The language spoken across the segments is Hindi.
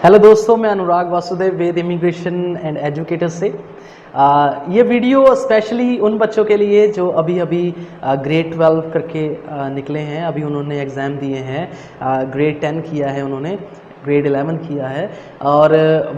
हेलो दोस्तों, मैं अनुराग वासुदेव वेद इमिग्रेशन एंड एजुकेटर से। ये वीडियो स्पेशली उन बच्चों के लिए जो अभी अभी ग्रेड 12 करके निकले हैं। अभी उन्होंने एग्ज़ाम दिए हैं, ग्रेड 10 किया है, उन्होंने ग्रेड 11 किया है और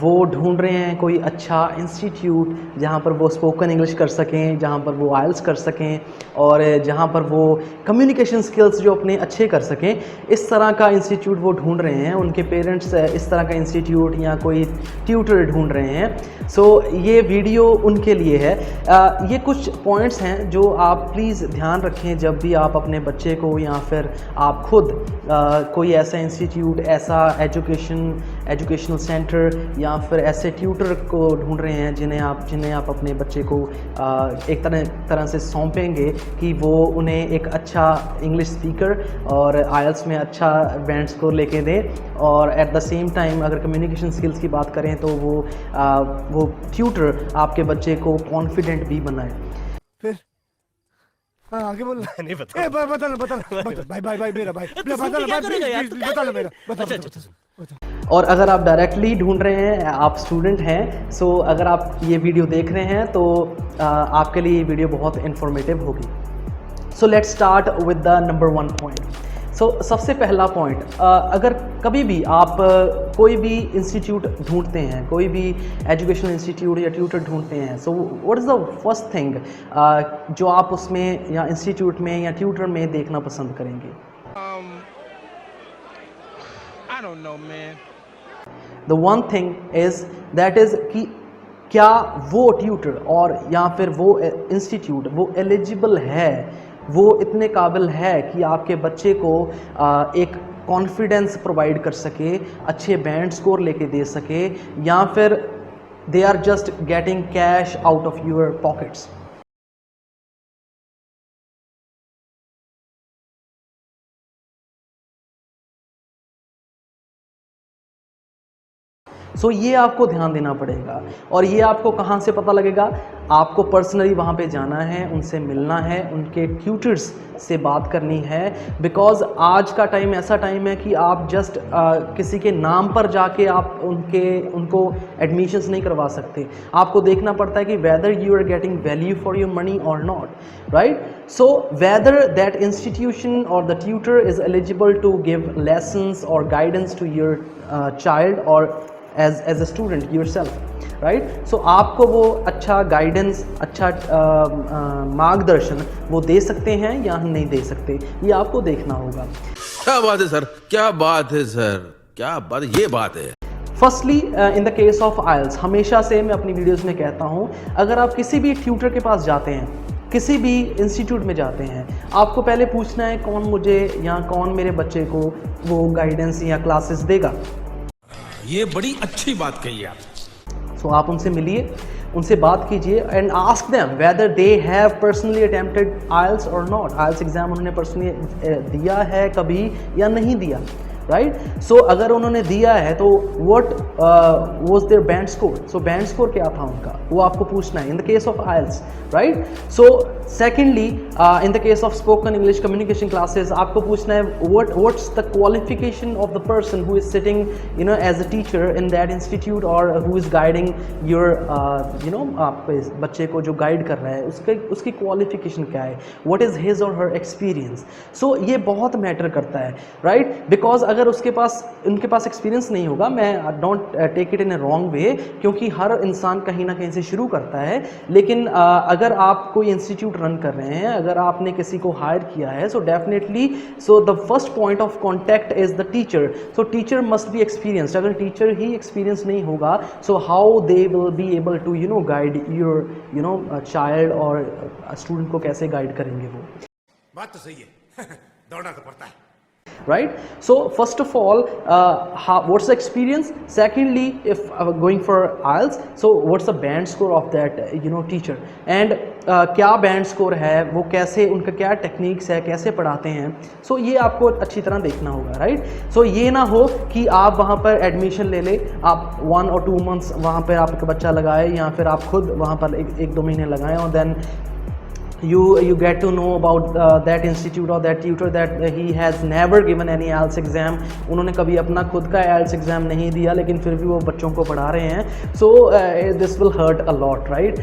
वो ढूंढ रहे हैं कोई अच्छा इंस्टीट्यूट जहाँ पर वो स्पोकन इंग्लिश कर सकें, जहाँ पर वो आइल्स कर सकें और जहाँ पर वो कम्युनिकेशन स्किल्स जो अपने अच्छे कर सकें। इस तरह का इंस्टीट्यूट वो ढूंढ रहे हैं। उनके पेरेंट्स इस तरह का इंस्टीट्यूट या कोई ट्यूटर ढूंढ रहे हैं। सो ये वीडियो उनके लिए है। ये कुछ पॉइंट्स हैं जो आप प्लीज़ ध्यान रखें जब भी आप अपने बच्चे को या फिर आप खुद कोई ऐसा इंस्टीट्यूट, ऐसा एजुकेशनल सेंटर या फिर ऐसे ट्यूटर को ढूंढ रहे हैं जिन्हें आप अपने बच्चे को एक तरह से सौंपेंगे कि वो उन्हें एक अच्छा इंग्लिश स्पीकर और आइल्स में अच्छा बैंड स्कोर लेके दें और एट द सेम टाइम अगर कम्युनिकेशन स्किल्स की बात करें तो वो ट्यूटर आपके बच्चे को कॉन्फिडेंट भी बनाए। फिर हाँ आगे बोल। नहीं बता भाई मेरा भाई बता। और अगर आप डायरेक्टली ढूंढ रहे हैं, आप स्टूडेंट हैं, सो अगर आप ये वीडियो देख रहे हैं तो आपके लिए ये वीडियो बहुत इन्फॉर्मेटिव होगी। So let's start with the number 1 point. So सबसे पहला पॉइंट, अगर कभी भी आप कोई भी इंस्टीट्यूट ढूंढते हैं, कोई भी एजुकेशनल इंस्टीट्यूट या ट्यूटर ढूंढते हैं, so what is the first thing जो आप उसमें या इंस्टीट्यूट में या ट्यूटर में देखना पसंद करेंगे? I don't know, man. The one thing is that is कि क्या वो ट्यूटर और या फिर वो इंस्टीट्यूट वो एलिजिबल है, वो इतने काबिल है कि आपके बच्चे को एक कॉन्फिडेंस प्रोवाइड कर सके, अच्छे बैंड स्कोर लेके दे सके, या फिर they are just getting cash out of your pockets. So ये आपको ध्यान देना पड़ेगा। और ये आपको कहाँ से पता लगेगा? आपको पर्सनली वहाँ पे जाना है, उनसे मिलना है, उनके ट्यूटर्स से बात करनी है। बिकॉज़ आज का टाइम ऐसा टाइम है कि आप जस्ट किसी के नाम पर जाके आप उनको एडमिशन्स नहीं करवा सकते। आपको देखना पड़ता है कि whether you are getting value for your money और not, right? So whether that institution और the tutor is eligible to give lessons और गाइडेंस टू योर चाइल्ड और as a student yourself, right? So आपको वो अच्छा गाइडेंस, अच्छा मार्गदर्शन वो दे सकते हैं या नहीं दे सकते, ये आपको देखना होगा। क्या बात है सर, क्या बात है सर, क्या बात, ये बात है। Firstly in the case of IELTS, हमेशा से मैं अपनी वीडियोस में कहता हूँ, अगर आप किसी भी ट्यूटर के पास जाते हैं, किसी भी इंस्टीट्यूट में जाते हैं, आपको पहले पूछना है कौन मुझे या कौन मेरे बच्चे को वो गाइडेंस या क्लासेस देगा। ये बड़ी अच्छी बात कही आप। सो आप उनसे मिलिए, उनसे बात कीजिए and ask them whether they have personally attempted IELTS और नॉट। आइल्स एग्जाम उन्होंने पर्सनली दिया है कभी या नहीं दिया, राइट? सो अगर उन्होंने दिया है तो what was their band score? So band score क्या था उनका, वो आपको पूछना है in the case of IELTS, right? So secondly in the case of spoken English communication classes, आपको पूछना है what's the qualification of the person who is sitting as a teacher in that institute और हु इज गाइडिंग योर आपके बच्चे को जो गाइड कर रहा है, उसकी क्वालिफिकेशन क्या है, व्हाट इज हिज और हर एक्सपीरियंस। सो ये बहुत मैटर करता है, राइट? बिकॉज अगर उनके पास एक्सपीरियंस नहीं होगा, मैं don't take it in a wrong way, क्योंकि हर इंसान कहीं ना कहीं से शुरू करता है, लेकिन अगर आप कोई इंस्टीट्यूट रन कर रहे हैं, अगर आपने किसी को हायर किया है, so definitely so the first point of contact is the teacher. So teacher must be experienced. अगर टीचर ही एक्सपीरियंस नहीं होगा, so how they will be able to guide your child और स्टूडेंट को कैसे गाइड करेंगे वो? बात तो सही है। दौड़ना तो पड़ता है, right? So first of all, what's the experience? Secondly, if going for IELTS, so what's the band score of that teacher, and क्या बैंड स्कोर है, वो कैसे, उनका क्या टेक्निक्स है, कैसे पढ़ाते हैं। सो ये आपको अच्छी तरह देखना होगा, राइट? सो ये ना हो कि आप वहाँ पर एडमिशन ले ले, आप 1 और 2 मंथ्स वहाँ पर आपका बच्चा लगाए या फिर आप खुद वहाँ पर 1-2 महीने लगाएं और then you get to know about that institute or that tutor that he has never given any IELTS exam. उन्होंने कभी अपना खुद का IELTS एग्ज़ाम नहीं दिया, लेकिन फिर भी वो बच्चों को पढ़ा रहे हैं. So this will hurt a lot, right?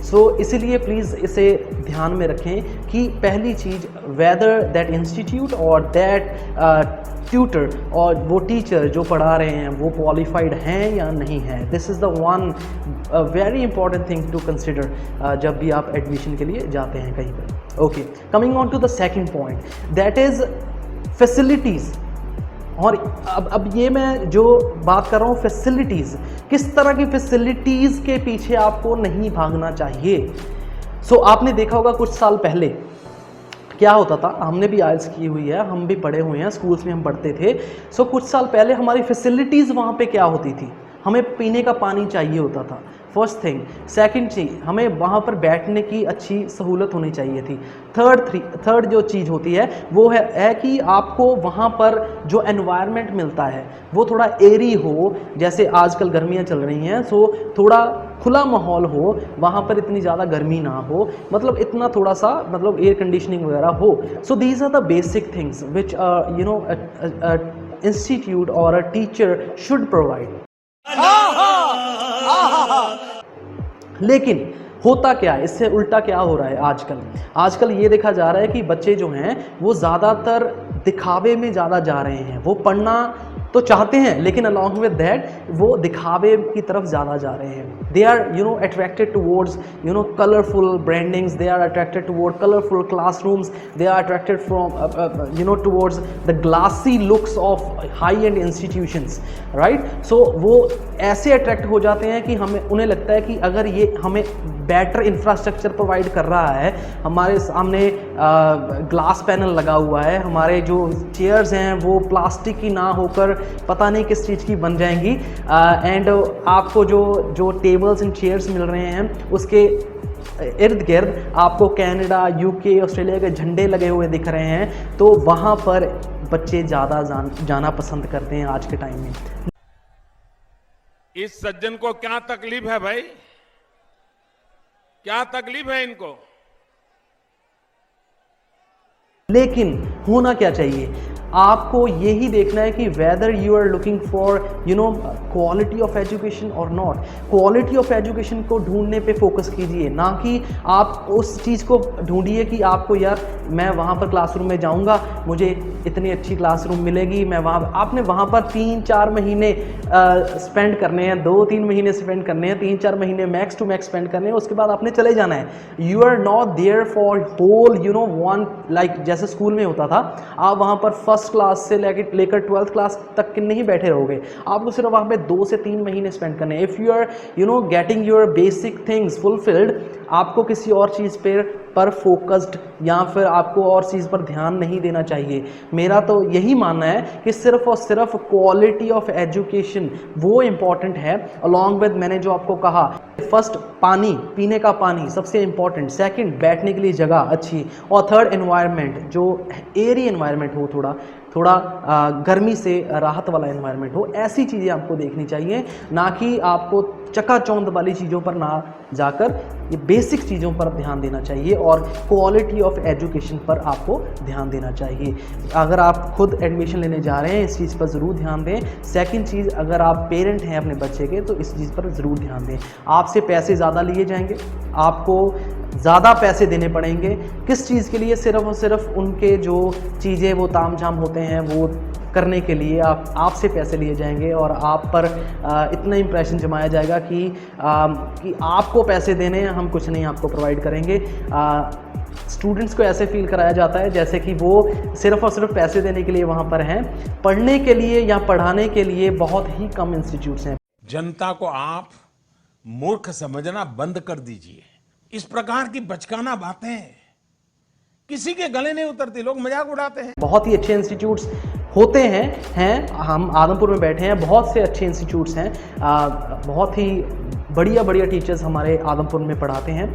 So इसीलिए प्लीज़ इसे ध्यान में रखें कि पहली चीज़, whether that institute or that tutor और वो टीचर जो पढ़ा रहे हैं वो क्वालिफाइड हैं या नहीं है. This is the one very important thing to consider जब भी आप एडमिशन के लिए जाते हैं कहीं पर. Okay, coming on to the second point, that is facilities. और अब ये मैं जो बात कर रहा हूँ फैसिलिटीज़, किस तरह की फैसिलिटीज़ के पीछे आपको नहीं भागना चाहिए. सो आपने देखा होगा कुछ साल पहले क्या होता था, हमने भी आइल्स की हुई है, हम भी पढ़े हुए हैं, स्कूल्स में हम पढ़ते थे. सो कुछ साल पहले हमारी फैसिलिटीज़ वहाँ पे क्या होती थी, हमें पीने का पानी चाहिए होता था, फर्स्ट थिंग. सेकंड चीज़, हमें वहाँ पर बैठने की अच्छी सहूलत होनी चाहिए थी. थर्ड जो चीज़ होती है वो है कि आपको वहाँ पर जो एनवायरनमेंट मिलता है वो थोड़ा एरी हो, जैसे आजकल गर्मियाँ चल रही हैं, सो थोड़ा खुला माहौल हो, वहाँ पर इतनी ज़्यादा गर्मी ना हो, मतलब इतना थोड़ा सा मतलब एयर कंडीशनिंग वगैरह हो. So these are the basic things which you know institute और अ टीचर शुड प्रोवाइड. लेकिन होता क्या है, इससे उल्टा क्या हो रहा है आजकल ये देखा जा रहा है कि बच्चे जो हैं वो ज़्यादातर दिखावे में ज़्यादा जा रहे हैं. वो पढ़ना तो चाहते हैं लेकिन अलॉन्ग विद दैट वो दिखावे की तरफ ज़्यादा जा रहे हैं. They are attracted towards colourful brandings, they are attracted toward colourful classrooms, they are attracted from towards the glassy looks of high end institutions, right. So वो ऐसे अट्रैक्ट हो जाते हैं कि उन्हें लगता है कि अगर ये हमें बेटर इंफ्रास्ट्रक्चर प्रोवाइड कर रहा है, हमारे सामने ग्लास पैनल लगा हुआ है, हमारे जो चेयर्स हैं वो प्लास्टिक की ना होकर पता नहीं किस चीज़ की बन जाएंगी, एंड आपको जो टेबल्स एंड चेयर्स मिल रहे हैं उसके इर्द गिर्द आपको कनाडा, यूके, ऑस्ट्रेलिया के झंडे लगे हुए दिख रहे हैं, तो वहाँ पर बच्चे ज़्यादा जाना पसंद करते हैं आज के टाइम में. इस सज्जन को क्या तकलीफ है भाई, क्या तकलीफ है इनको? लेकिन होना क्या चाहिए, आपको यही देखना है कि whether you are looking for quality of education और नॉट. क्वालिटी ऑफ एजुकेशन को ढूंढने पे फोकस कीजिए, ना कि आप उस चीज़ को ढूंढिए कि आपको यार मैं वहाँ पर क्लासरूम में जाऊँगा, मुझे इतनी अच्छी क्लासरूम मिलेगी, मैं आपने वहाँ पर 3-4 महीने स्पेंड करने हैं, 2-3 महीने स्पेंड करने हैं, 3-4 महीने मैक्स टू मैक्स स्पेंड करने हैं, उसके बाद आपने चले जाना है. You are not there for whole one, like जैसे स्कूल में होता था, आप वहाँ पर फर्स्ट क्लास से लेकर 12th क्लास तक नहीं बैठे रहोगे, आपको सिर्फ वहाँ पे 2 से 3 महीने स्पेंड करने हैं. If you are getting your basic things fulfilled, आपको किसी और चीज़ पर फोकस्ड या फिर आपको और चीज़ पर ध्यान नहीं देना चाहिए. मेरा तो यही मानना है कि सिर्फ और सिर्फ क्वालिटी ऑफ एजुकेशन वो इम्पॉर्टेंट है, अलॉन्ग विद मैंने जो आपको कहा, फर्स्ट पानी, पीने का पानी सबसे इम्पॉर्टेंट, सेकंड बैठने के लिए जगह अच्छी, और थर्ड एनवायरनमेंट, जो एरी एनवायरनमेंट हो, थोड़ा गर्मी से राहत वाला एनवायरनमेंट हो. ऐसी चीज़ें आपको देखनी चाहिए, ना कि आपको चकाचौंध वाली चीज़ों पर ना जाकर ये बेसिक चीज़ों पर ध्यान देना चाहिए और क्वालिटी ऑफ एजुकेशन पर आपको ध्यान देना चाहिए. अगर आप खुद एडमिशन लेने जा रहे हैं इस चीज़ पर ज़रूर ध्यान दें. सेकंड चीज़, अगर आप पेरेंट हैं अपने बच्चे के तो इस चीज़ पर ज़रूर ध्यान दें. आपसे पैसे ज़्यादा लिए जाएंगे, आपको ज़्यादा पैसे देने पड़ेंगे, किस चीज़ के लिए? सिर्फ और सिर्फ उनके जो चीज़ें वो ताम झाम होते हैं वो करने के लिए आपसे पैसे लिए जाएंगे और आप पर इतना इंप्रेशन जमाया जाएगा कि आपको पैसे देने हैं, हम कुछ नहीं आपको प्रोवाइड करेंगे. स्टूडेंट्स को ऐसे फील कराया जाता है जैसे कि वो सिर्फ और सिर्फ पैसे देने के लिए वहाँ पर हैं. पढ़ने के लिए या पढ़ाने के लिए बहुत ही कम इंस्टीट्यूट्स हैं. जनता को आप मूर्ख समझना बंद कर दीजिए. इस प्रकार की बचकाना बातें किसी के गले नहीं उतरती, लोग मजाक उड़ाते हैं. बहुत ही अच्छे इंस्टीट्यूट्स होते हैं. हम आदमपुर में बैठे हैं, बहुत से अच्छे इंस्टीट्यूट्स हैं, बहुत ही बढ़िया टीचर्स हमारे आदमपुर में पढ़ाते हैं.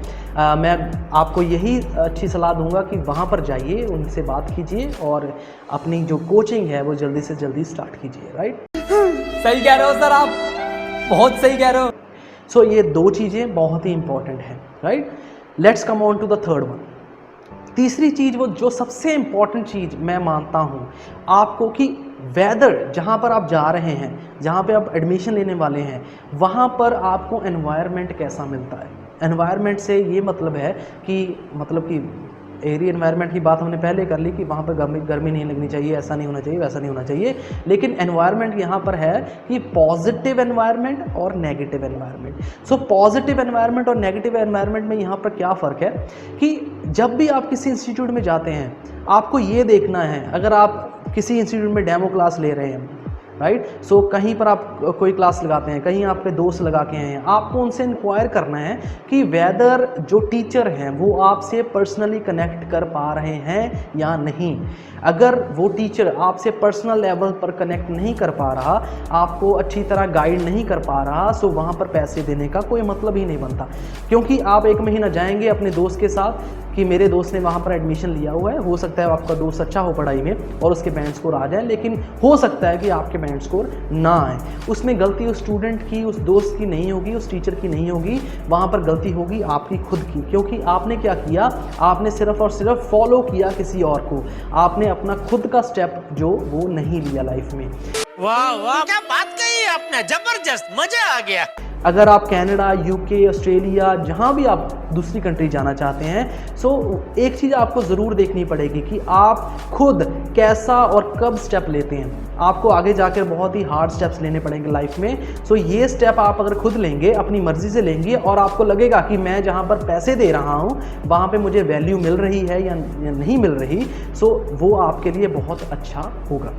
मैं आपको यही अच्छी सलाह दूंगा कि वहाँ पर जाइए, उनसे बात कीजिए और अपनी जो कोचिंग है वो जल्दी से जल्दी स्टार्ट कीजिए. राइट. सही कह रहे हो सर, आप बहुत सही कह रहे हो। सो ये दो चीज़ें बहुत ही इंपॉर्टेंट हैं, right. Let's come on to the third one. तीसरी चीज़, वो जो सबसे इंपॉर्टेंट चीज़ मैं मानता हूँ आपको, कि वेदर जहाँ पर आप जा रहे हैं, जहाँ पे आप एडमिशन लेने वाले हैं, वहाँ पर आपको एनवायरनमेंट कैसा मिलता है। एनवायरनमेंट से ये मतलब है कि एरिया एनवायरनमेंट की बात हमने पहले कर ली कि वहाँ पर गर्मी नहीं लगनी चाहिए, ऐसा नहीं होना चाहिए, वैसा नहीं होना चाहिए। लेकिन एनवायरनमेंट यहाँ पर है कि पॉजिटिव एनवायरनमेंट और negative environment. So positive environment और नेगेटिव एनवायरनमेंट में यहाँ पर क्या फ़र्क है कि जब भी आप किसी इंस्टीट्यूट में जाते हैं, आपको ये देखना है, अगर आप किसी इंस्टीट्यूट में डेमो क्लास ले रहे हैं, राइट, सो कहीं पर आप कोई क्लास लगाते हैं, कहीं आपके दोस्त लगा के हैं, आपको उनसे इंक्वायर करना है कि वेदर जो टीचर हैं वो आपसे पर्सनली कनेक्ट कर पा रहे हैं या नहीं। अगर वो टीचर आपसे पर्सनल लेवल पर कनेक्ट नहीं कर पा रहा, आपको अच्छी तरह गाइड नहीं कर पा रहा, सो वहाँ पर पैसे देने का कोई मतलब ही नहीं बनता। क्योंकि आप एक महीना जाएंगे अपने दोस्त के साथ कि मेरे दोस्त ने वहाँ पर एडमिशन लिया हुआ है, हो सकता है आपका दोस्त अच्छा हो पढ़ाई में और उसके बैंड स्कोर आ जाए, लेकिन हो सकता है कि आपके बैंड स्कोर ना आए। उसमें गलती उस स्टूडेंट की, उस दोस्त की नहीं होगी, उस टीचर की नहीं होगी, वहाँ पर गलती होगी आपकी खुद की। क्योंकि आपने क्या किया, आपने सिर्फ और सिर्फ फॉलो किया किसी और को, आपने अपना खुद का स्टेप जो वो नहीं लिया लाइफ में। वाह वाह, क्या बात कही आपने, जबरदस्त, मजा आ गया। अगर आप कनाडा, यूके, ऑस्ट्रेलिया, जहाँ भी आप दूसरी कंट्री जाना चाहते हैं, सो एक चीज़ आपको ज़रूर देखनी पड़ेगी कि आप खुद कैसा और कब स्टेप लेते हैं। आपको आगे जाकर बहुत ही हार्ड स्टेप्स लेने पड़ेंगे लाइफ में। सो ये स्टेप आप अगर खुद लेंगे, अपनी मर्ज़ी से लेंगे, और आपको लगेगा कि मैं जहाँ पर पैसे दे रहा हूँ वहाँ पे मुझे वैल्यू मिल रही है या नहीं मिल रही, सो वो आपके लिए बहुत अच्छा होगा।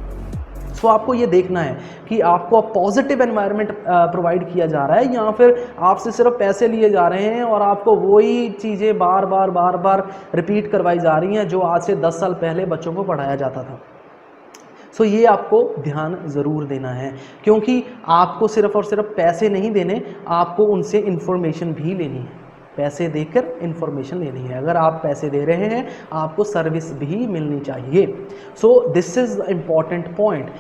सो आपको ये देखना है कि आपको पॉजिटिव एनवायरनमेंट प्रोवाइड किया जा रहा है या फिर आपसे सिर्फ पैसे लिए जा रहे हैं और आपको वही चीज़ें बार बार रिपीट करवाई जा रही हैं जो आज से 10 साल पहले बच्चों को पढ़ाया जाता था। सो ये आपको ध्यान ज़रूर देना है, क्योंकि आपको सिर्फ और सिर्फ पैसे नहीं देने, आपको उनसे इन्फॉर्मेशन भी लेनी है। पैसे देकर इन्फॉर्मेशन लेनी है। अगर आप पैसे दे रहे हैं, आपको सर्विस भी मिलनी चाहिए। So this is the important point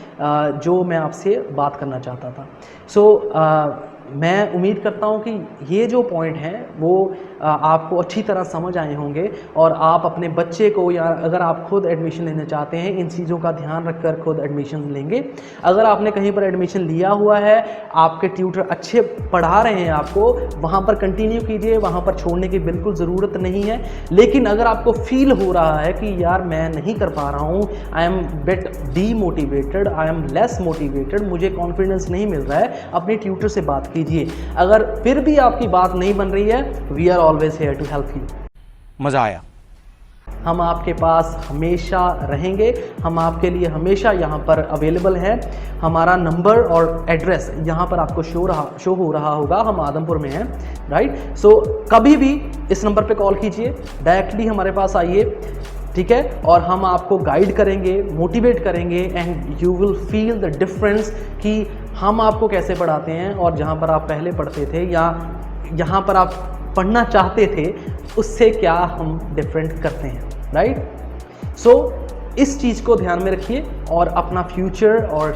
जो मैं आपसे बात करना चाहता था। सो मैं उम्मीद करता हूँ कि ये जो पॉइंट हैं वो आपको अच्छी तरह समझ आए होंगे और आप अपने बच्चे को, या अगर आप खुद एडमिशन लेना चाहते हैं, इन चीज़ों का ध्यान रखकर खुद एडमिशन लेंगे। अगर आपने कहीं पर एडमिशन लिया हुआ है, आपके ट्यूटर अच्छे पढ़ा रहे हैं आपको, वहाँ पर कंटिन्यू कीजिए, वहाँ पर छोड़ने की बिल्कुल ज़रूरत नहीं है। लेकिन अगर आपको फील हो रहा है कि यार मैं नहीं कर पा रहा हूँ, I am bit demotivated, I am less motivated, मुझे कॉन्फिडेंस नहीं मिल रहा है, अपने ट्यूटर से बात कीजिए। अगर फिर भी आपकी बात नहीं बन रही है, we are always here to help you. मजा आया। हम आपके पास हमेशा रहेंगे, हम आपके लिए हमेशा यहाँ पर अवेलेबल हैं। हमारा नंबर और एड्रेस यहाँ पर आपको शो हो रहा होगा। हम आदमपुर में हैं, राइट। सो कभी भी इस नंबर पे कॉल कीजिए, डायरेक्टली हमारे पास आइए, ठीक है, और हम आपको गाइड करेंगे, मोटिवेट करेंगे, and you will feel the difference कि हम आपको कैसे पढ़ाते हैं और जहाँ पर आप पहले पढ़ते थे या यहाँ पर आप पढ़ना चाहते थे, उससे क्या हम डिफरेंट करते हैं, राइट। सो इस चीज़ को ध्यान में रखिए और अपना फ्यूचर और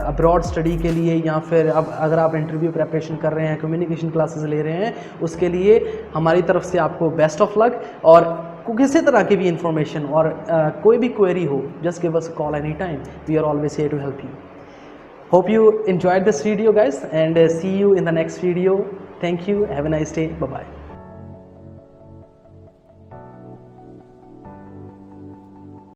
अब्रॉड स्टडी के लिए, या फिर अब अगर आप इंटरव्यू प्रिपरेशन कर रहे हैं, कम्युनिकेशन क्लासेस ले रहे हैं, उसके लिए हमारी तरफ से आपको बेस्ट ऑफ लक। और किसी तरह की भी इंफॉर्मेशन और कोई भी क्वेरी हो, just give us a call any time, we are always here to help you. Hope you enjoyed this video guys, and see you in the next video. Thank you, have a nice day, bye bye.